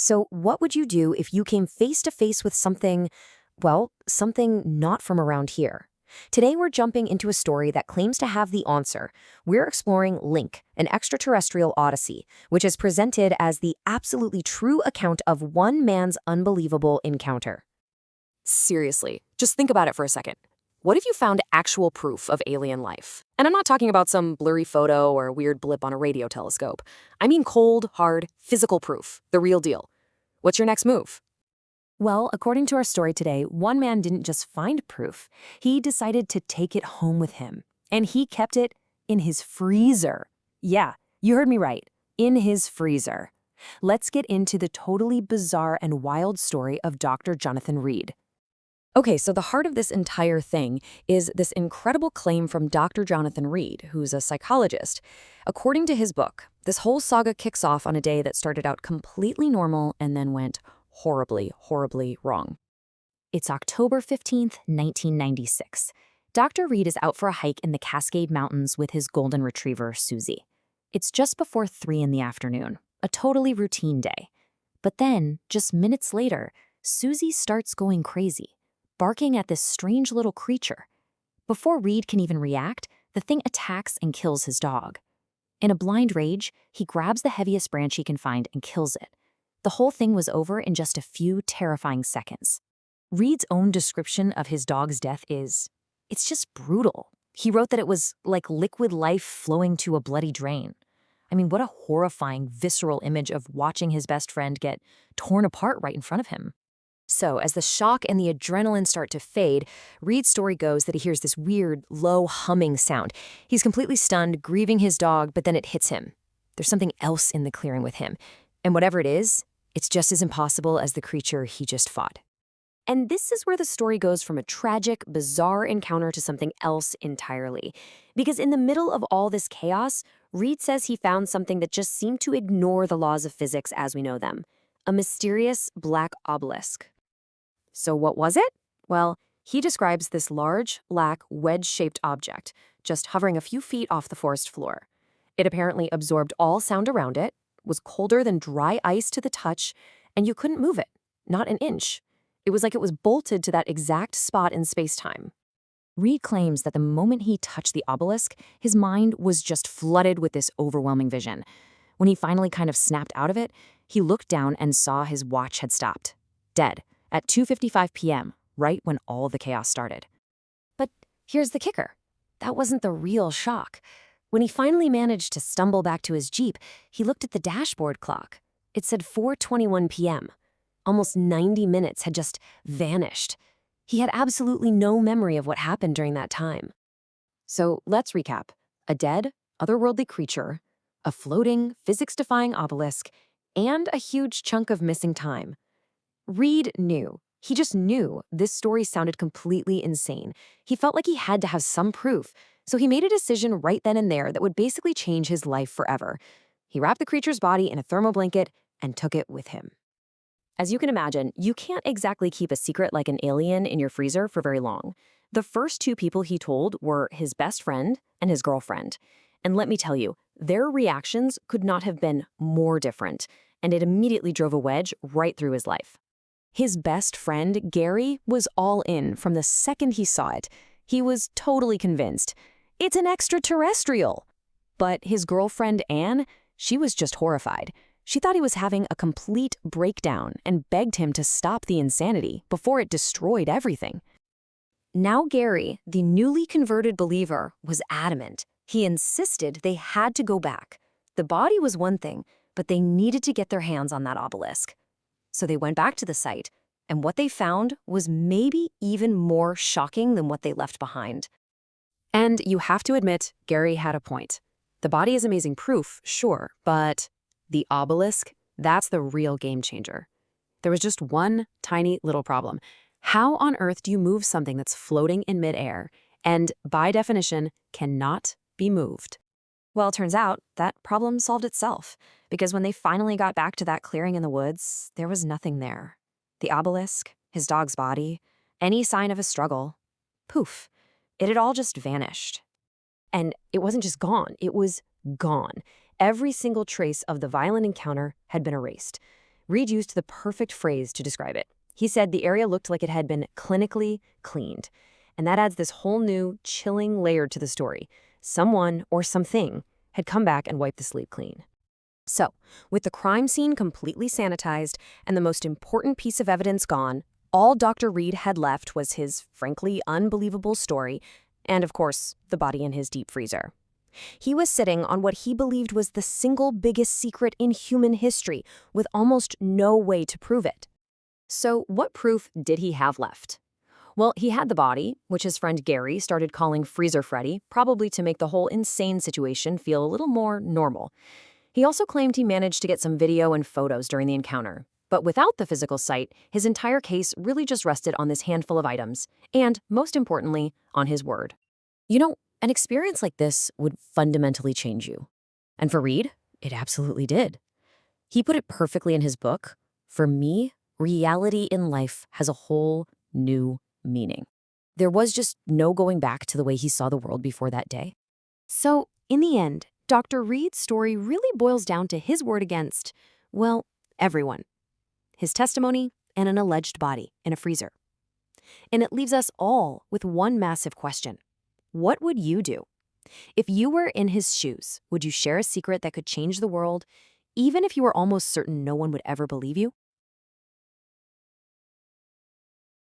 So, what would you do if you came face to face with something, well, something not from around here? Today, we're jumping into a story that claims to have the answer. We're exploring Link, An Extraterrestrial Odyssey, which is presented as the absolutely true account of one man's unbelievable encounter. Seriously, just think about it for a second. What if you found actual proof of alien life? And I'm not talking about some blurry photo or weird blip on a radio telescope. I mean cold, hard, physical proof, the real deal. What's your next move? Well, according to our story today, one man didn't just find proof. He decided to take it home with him. And he kept it in his freezer. Yeah, you heard me right. In his freezer. Let's get into the totally bizarre and wild story of Dr. Jonathan Reed. Okay, so the heart of this entire thing is this incredible claim from Dr. Jonathan Reed, who's a psychologist. According to his book, this whole saga kicks off on a day that started out completely normal and then went horribly, horribly wrong. It's October 15th, 1996. Dr. Reed is out for a hike in the Cascade Mountains with his golden retriever, Susie. It's just before 3 in the afternoon, a totally routine day. But then, just minutes later, Susie starts going crazy, barking at this strange little creature. Before Reed can even react, the thing attacks and kills his dog. In a blind rage, he grabs the heaviest branch he can find and kills it. The whole thing was over in just a few terrifying seconds. Reed's own description of his dog's death it's just brutal. He wrote that it was like liquid life flowing to a bloody drain. I mean, what a horrifying, visceral image of watching his best friend get torn apart right in front of him. So, as the shock and the adrenaline start to fade, Reed's story goes that he hears this weird, low humming sound. He's completely stunned, grieving his dog, but then it hits him. There's something else in the clearing with him. And whatever it is, it's just as impossible as the creature he just fought. And this is where the story goes from a tragic, bizarre encounter to something else entirely. Because in the middle of all this chaos, Reed says he found something that just seemed to ignore the laws of physics as we know them. A mysterious black obelisk. So what was it? Well, he describes this large, black, wedge-shaped object, just hovering a few feet off the forest floor. It apparently absorbed all sound around it, was colder than dry ice to the touch, and you couldn't move it, not an inch. It was like it was bolted to that exact spot in space-time. Reed claims that the moment he touched the obelisk, his mind was just flooded with this overwhelming vision. When he finally kind of snapped out of it, he looked down and saw his watch had stopped, dead, at 2:55 p.m., right when all the chaos started. But here's the kicker. That wasn't the real shock. When he finally managed to stumble back to his Jeep, he looked at the dashboard clock. It said 4:21 p.m. Almost 90 minutes had just vanished. He had absolutely no memory of what happened during that time. So let's recap. A dead, otherworldly creature, a floating, physics-defying obelisk, and a huge chunk of missing time. Reed knew. He just knew this story sounded completely insane. He felt like he had to have some proof. So he made a decision right then and there that would basically change his life forever. He wrapped the creature's body in a thermal blanket and took it with him. As you can imagine, you can't exactly keep a secret like an alien in your freezer for very long. The first 2 people he told were his best friend and his girlfriend. And let me tell you, their reactions could not have been more different, and it immediately drove a wedge right through his life. His best friend, Gary, was all in from the second he saw it. He was totally convinced. It's an extraterrestrial. But his girlfriend, Anne, she was just horrified. She thought he was having a complete breakdown and begged him to stop the insanity before it destroyed everything. Now Gary, the newly converted believer, was adamant. He insisted they had to go back. The body was one thing, but they needed to get their hands on that obelisk. So they went back to the site, and what they found was maybe even more shocking than what they left behind. And you have to admit, Gary had a point. The body is amazing proof, sure, but the obelisk, that's the real game changer. There was just one tiny little problem. How on earth do you move something that's floating in midair and, by definition, cannot be moved? Well, it turns out that problem solved itself, because when they finally got back to that clearing in the woods, there was nothing there. The obelisk, his dog's body, any sign of a struggle, poof, it had all just vanished. And it wasn't just gone, it was gone. Every single trace of the violent encounter had been erased. Reed used the perfect phrase to describe it. He said the area looked like it had been clinically cleaned. And that adds this whole new, chilling layer to the story. Someone or something had come back and wiped the slate clean. So, with the crime scene completely sanitized and the most important piece of evidence gone, all Dr. Reed had left was his, frankly, unbelievable story and, of course, the body in his deep freezer. He was sitting on what he believed was the single biggest secret in human history, with almost no way to prove it. So, what proof did he have left? Well, he had the body, which his friend Gary started calling Freezer Freddie, probably to make the whole insane situation feel a little more normal. He also claimed he managed to get some video and photos during the encounter. But without the physical site, his entire case really just rested on this handful of items, and, most importantly, on his word. You know, an experience like this would fundamentally change you. And for Reed, it absolutely did. He put it perfectly in his book. For me, reality in life has a whole new meaning. There was just no going back to the way he saw the world before that day. So, in the end, Dr. Reed's story really boils down to his word against, well, everyone. His testimony and an alleged body in a freezer. And it leaves us all with one massive question. What would you do? If you were in his shoes, would you share a secret that could change the world, even if you were almost certain no one would ever believe you?